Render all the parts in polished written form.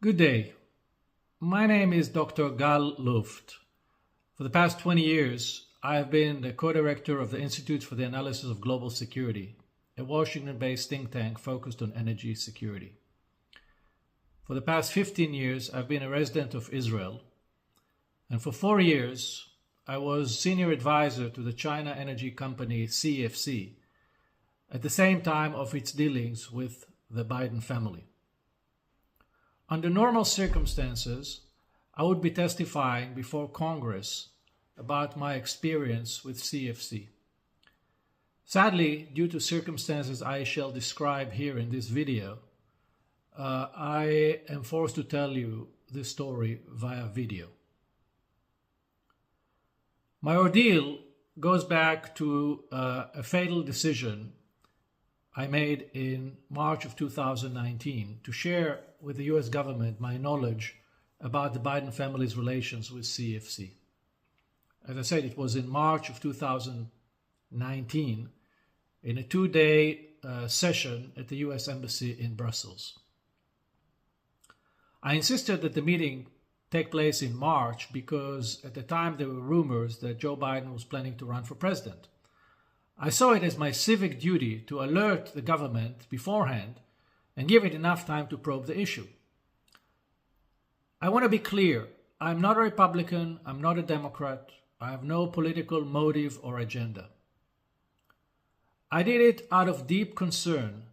Good day. My name is Dr. Gal Luft. For the past 20 years, I have been the co-director of the Institute for the Analysis of Global Security, a Washington-based think tank focused on energy security. For the past 15 years, I've been a resident of Israel, and for 4 years, I was senior advisor to the China energy company CEFC, at the same time of its dealings with the Biden family. Under normal circumstances, I would be testifying before Congress about my experience with CEFC. Sadly, due to circumstances I shall describe here in this video, I am forced to tell you this story via video. My ordeal goes back to a fatal decision I made in March of 2019 to share with the US government my knowledge about the Biden family's relations with CEFC. As I said, it was in March of 2019 in a two-day session at the US Embassy in Brussels. I insisted that the meeting take place in March because at the time there were rumors that Joe Biden was planning to run for president. I saw it as my civic duty to alert the government beforehand and give it enough time to probe the issue. I want to be clear. I'm not a Republican. I'm not a Democrat. I have no political motive or agenda. I did it out of deep concern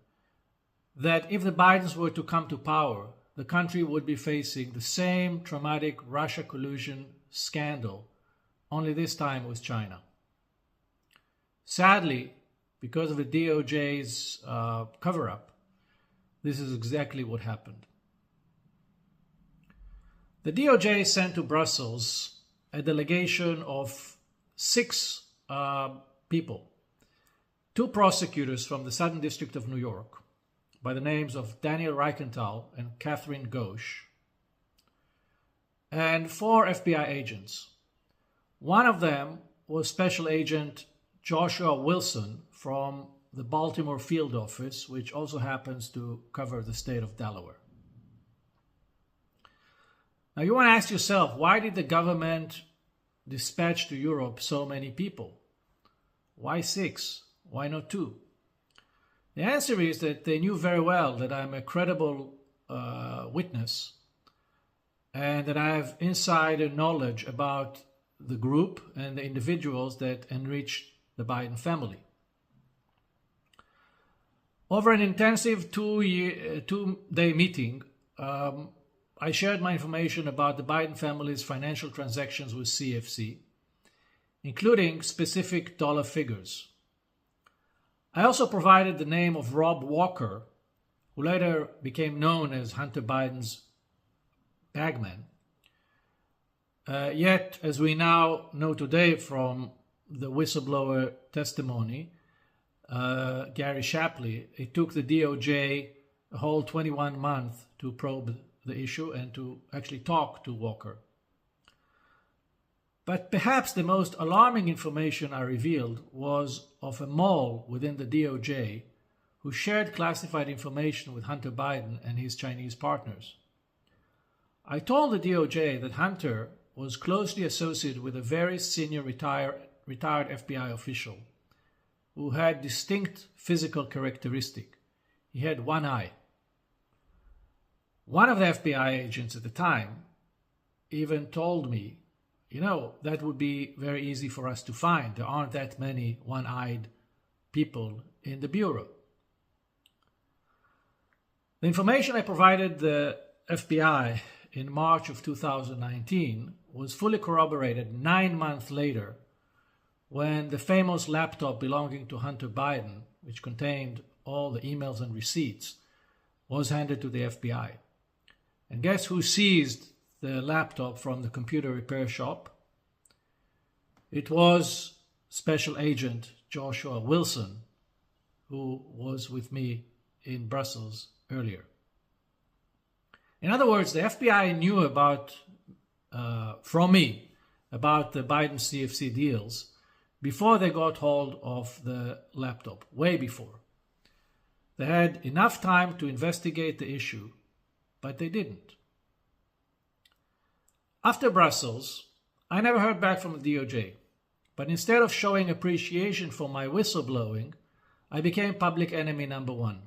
that if the Bidens were to come to power, the country would be facing the same traumatic Russia collusion scandal, only this time with China. Sadly, because of the DOJ's cover-up, this is exactly what happened. The DOJ sent to Brussels a delegation of 6 people, 2 prosecutors from the Southern District of New York, by the names of Daniel Reichenthal and Catherine Ghosh, and 4 FBI agents. One of them was Special Agent Joshua Wilson from the Baltimore field office, which also happens to cover the state of Delaware. Now you want to ask yourself, why did the government dispatch to Europe so many people? Why 6? Why not 2? The answer is that they knew very well that I'm a credible witness and that I have insider knowledge about the group and the individuals that enriched the Biden family. Over an intensive two-day meeting, I shared my information about the Biden family's financial transactions with CEFC, including specific dollar figures. I also provided the name of Rob Walker, who later became known as Hunter Biden's bagman. Yet, as we now know today from the whistleblower testimony, Gary Shapley, it took the DOJ a whole 21 months to probe the issue and to actually talk to Walker. But perhaps the most alarming information I revealed was of a mole within the DOJ who shared classified information with Hunter Biden and his Chinese partners. I told the DOJ that Hunter was closely associated with a very senior retired FBI official who had distinct physical characteristics. He had one eye. One of the FBI agents at the time even told me, that would be very easy for us to find. There aren't that many one-eyed people in the Bureau. The information I provided the FBI in March of 2019 was fully corroborated 9 months later when the famous laptop belonging to Hunter Biden, which contained all the emails and receipts, was handed to the FBI. And guess who seized the laptop from the computer repair shop? It was Special Agent Joshua Wilson, who was with me in Brussels earlier. In other words, the FBI knew from me about the Biden CEFC deals before they got hold of the laptop, way before. They had enough time to investigate the issue, but they didn't. After Brussels, I never heard back from the DOJ, but instead of showing appreciation for my whistleblowing, I became public enemy number one.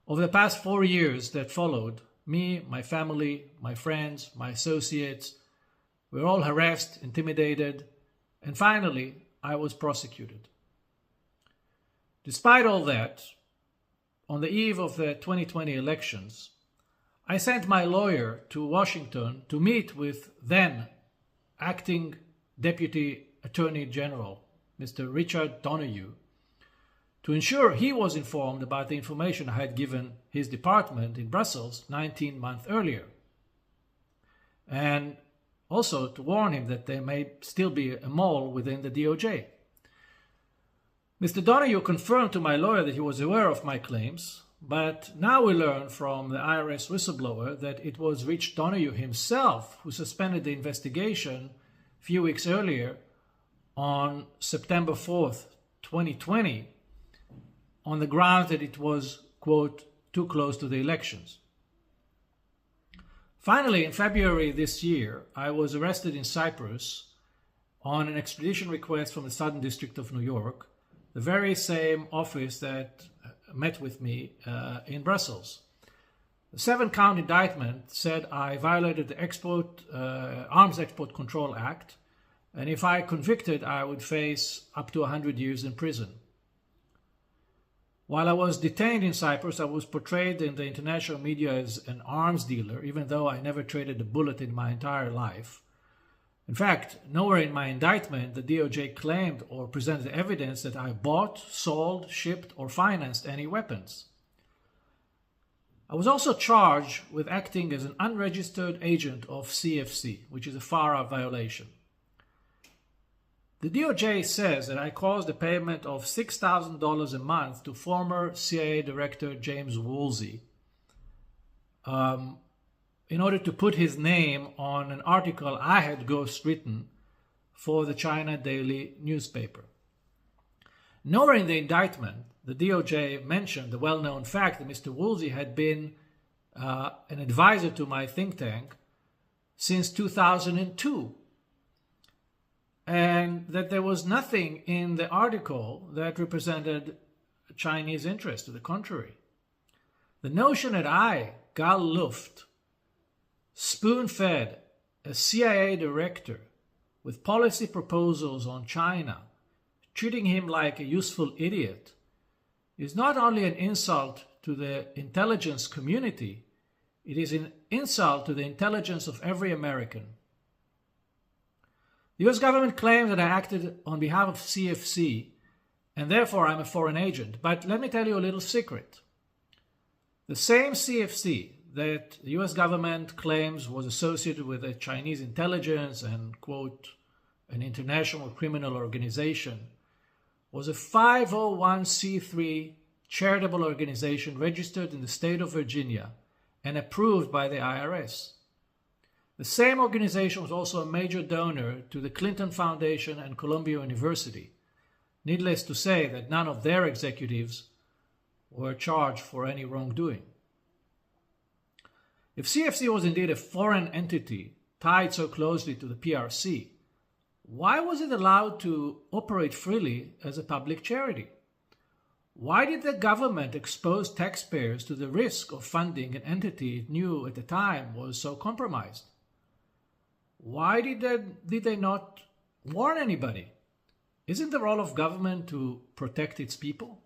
Over the past 4 years that followed, me, my family, my friends, my associates, we were all harassed, intimidated, and finally, I was prosecuted. Despite all that, on the eve of the 2020 elections, I sent my lawyer to Washington to meet with then acting Deputy Attorney General, Mr. Richard Donoghue, to ensure he was informed about the information I had given his department in Brussels 19 months earlier, and also to warn him that there may still be a mole within the DOJ. Mr. Donoghue confirmed to my lawyer that he was aware of my claims, but now we learn from the IRS whistleblower that it was Rich Donoghue himself who suspended the investigation a few weeks earlier on September 4th, 2020, on the grounds that it was, quote, too close to the elections. Finally, in February this year, I was arrested in Cyprus on an extradition request from the Southern District of New York, the very same office that met with me in Brussels. The 7-count indictment said I violated the Arms Export Control Act, and if I convicted, I would face up to 100 years in prison. While I was detained in Cyprus, I was portrayed in the international media as an arms dealer, even though I never traded a bullet in my entire life. In fact, nowhere in my indictment the DOJ claimed or presented evidence that I bought, sold, shipped, or financed any weapons. I was also charged with acting as an unregistered agent of CEFC, which is a FARA violation. The DOJ says that I caused a payment of $6,000 a month to former CIA Director James Woolsey in order to put his name on an article I had ghostwritten for the China Daily newspaper. Nowhere in the indictment, the DOJ mentioned the well-known fact that Mr. Woolsey had been an advisor to my think tank since 2002. And that there was nothing in the article that represented Chinese interest. To the contrary. The notion that I, Gal Luft, spoon-fed a CIA director with policy proposals on China, treating him like a useful idiot, is not only an insult to the intelligence community, it is an insult to the intelligence of every American. The US government claims that I acted on behalf of CEFC and therefore I'm a foreign agent. But let me tell you a little secret. The same CEFC that the US government claims was associated with the Chinese intelligence and, quote, an international criminal organization, was a 501c3 charitable organization registered in the state of Virginia and approved by the IRS. The same organization was also a major donor to the Clinton Foundation and Columbia University. Needless to say that none of their executives were charged for any wrongdoing. If CEFC was indeed a foreign entity tied so closely to the PRC, why was it allowed to operate freely as a public charity? Why did the government expose taxpayers to the risk of funding an entity it knew at the time was so compromised? Why did they not warn anybody? Isn't the role of government to protect its people?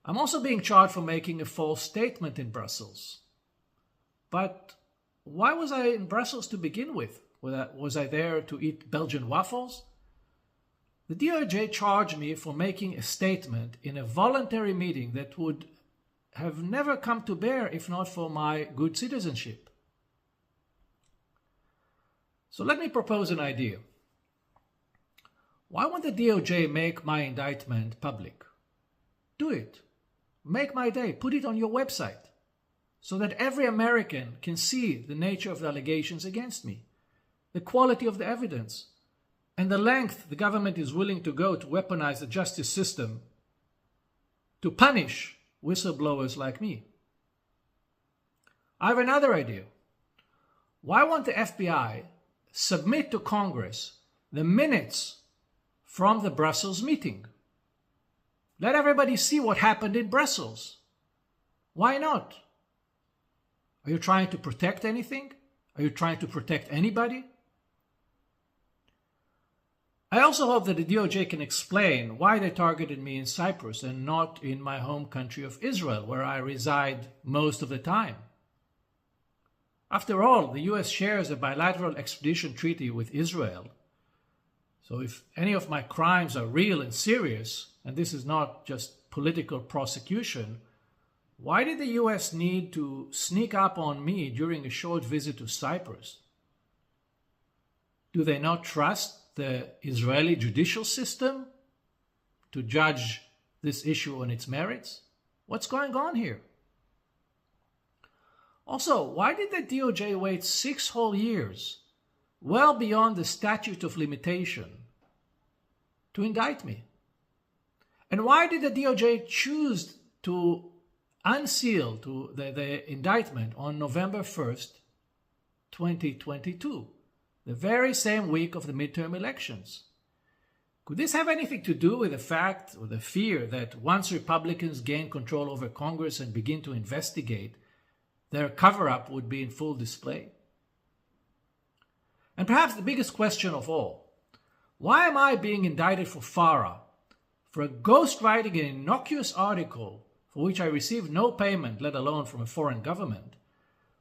I'm also being charged for making a false statement in Brussels. But why was I in Brussels to begin with? Was I there to eat Belgian waffles? The DOJ charged me for making a statement in a voluntary meeting that would have never come to bear if not for my good citizenship. So let me propose an idea. Why won't the DOJ make my indictment public? Do it. Make my day. Put it on your website so that every American can see the nature of the allegations against me, the quality of the evidence, and the length the government is willing to go to weaponize the justice system to punish whistleblowers like me. I have another idea. why won't the FBI submit to Congress the minutes from the Brussels meeting? Let everybody see what happened in Brussels. Why not? Are you trying to protect anything? Are you trying to protect anybody? I also hope that the DOJ can explain why they targeted me in Cyprus and not in my home country of Israel, where I reside most of the time. After all, the US shares a bilateral extradition treaty with Israel. So if any of my crimes are real and serious, and this is not just political prosecution, why did the US need to sneak up on me during a short visit to Cyprus? Do they not trust the Israeli judicial system to judge this issue on its merits? What's going on here? Also, why did the DOJ wait 6 whole years, well beyond the statute of limitation, to indict me? And why did the DOJ choose to unseal the indictment on November 1st, 2022, the very same week of the midterm elections? Could this have anything to do with the fact or the fear that once Republicans gain control over Congress and begin to investigate, their cover-up would be in full display? And perhaps the biggest question of all, why am I being indicted for FARA, for ghostwriting an innocuous article for which I received no payment, let alone from a foreign government,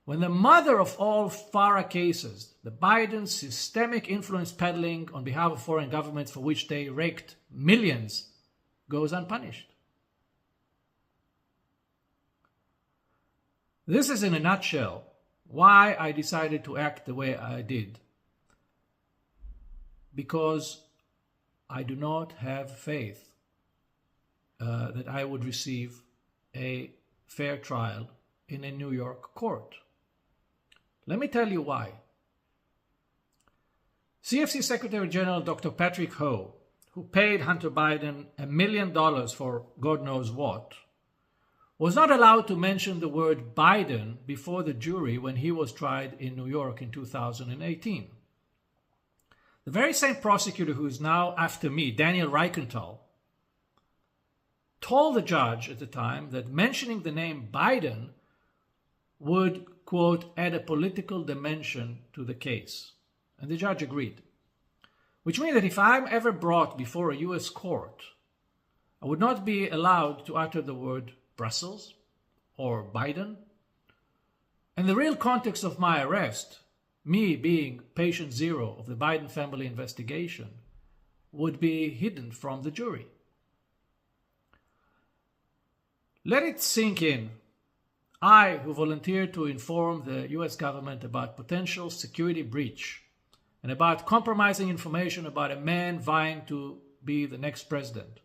when the mother of all FARA cases, the Biden systemic influence peddling on behalf of foreign governments for which they raked millions, goes unpunished? This is, in a nutshell, why I decided to act the way I did. Because I do not have faith that I would receive a fair trial in a New York court. Let me tell you why. CEFC Secretary General Dr. Patrick Ho, who paid Hunter Biden $1 million for God knows what, was not allowed to mention the word Biden before the jury when he was tried in New York in 2018. The very same prosecutor who is now after me, Daniel Reichenthal, told the judge at the time that mentioning the name Biden would, quote, add a political dimension to the case. And the judge agreed. Which means that if I'm ever brought before a US court, I would not be allowed to utter the word Brussels or Biden. And the real context of my arrest, me being patient zero of the Biden family investigation, would be hidden from the jury. Let it sink in. I, who volunteered to inform the US government about potential security breach and about compromising information about a man vying to be the next president,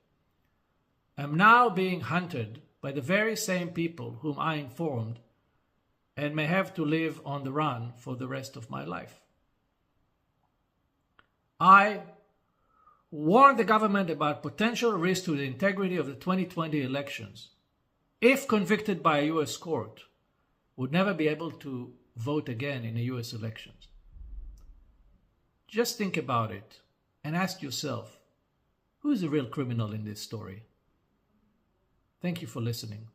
am now being hunted by the very same people whom I informed and may have to live on the run for the rest of my life. I warned the government about potential risk to the integrity of the 2020 elections. If convicted by a US court, would never be able to vote again in the US elections. Just think about it and ask yourself, who is the real criminal in this story? Thank you for listening.